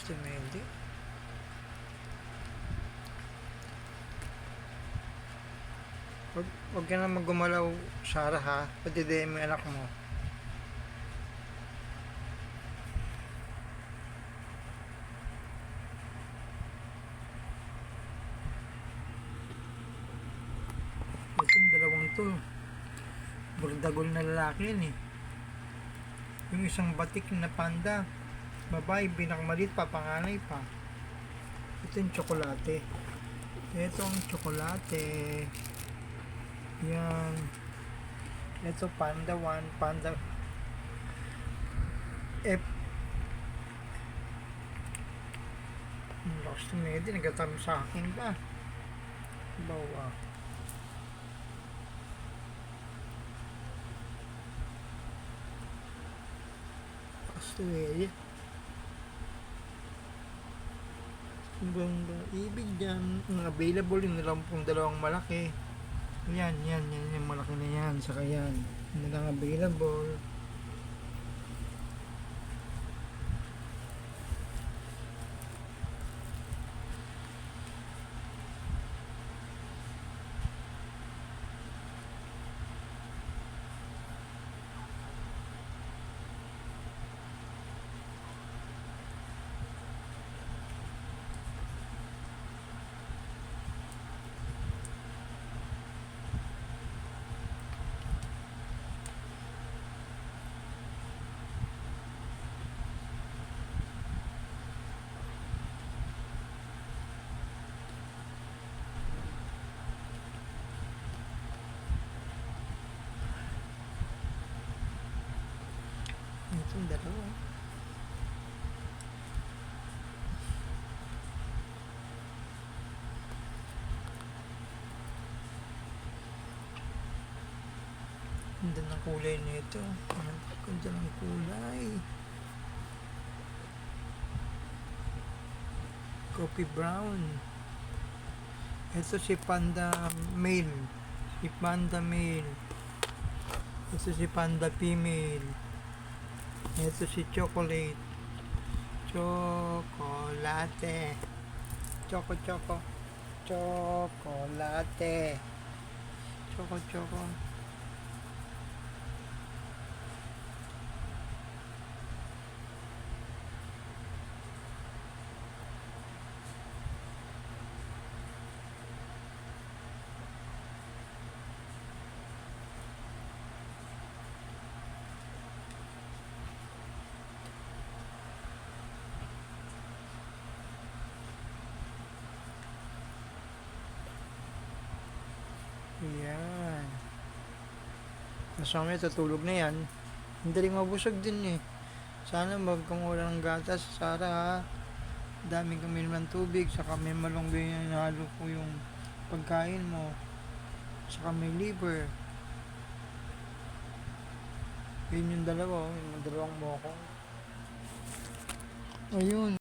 Gusto mo hindi? Huwag ka na maggumalaw, Sarah, ha? Patidihin mo yung anak mo. Itong dalawang to, burdagol na lalaki yan eh. Yung isang batik na panda, babae, pinakamalit pa, panganay pa. Ito yung tsokolate. Ito ang tsokolate. Yan. Ito panda 1, panda F. Lakas to medyo, nagkatami sa akin ba? Bawa. Lakas to medyo. Banda ibig dyan. Available yung nalampong dalawang malaki. Yan yung malaki na yan. Saka yan. Hindi lang available. Itong dalawa. Ganda ng kulay nito. Ganda ng kulay. Coffee brown. Ito si panda male. Si panda male. Ito si panda female. Ito si chocolate. Chocolate. Chocolate. Choco. Yan. Masama tutulog na yan. Hindi rin mabusog din eh. Sana magkamula ng gatas, Sarah, ha. Daming kami naman tubig, saka may malunggay na halo po yung pagkain mo. Saka may liver. Yun yung dalawa, yung dalawang moko. Ayun.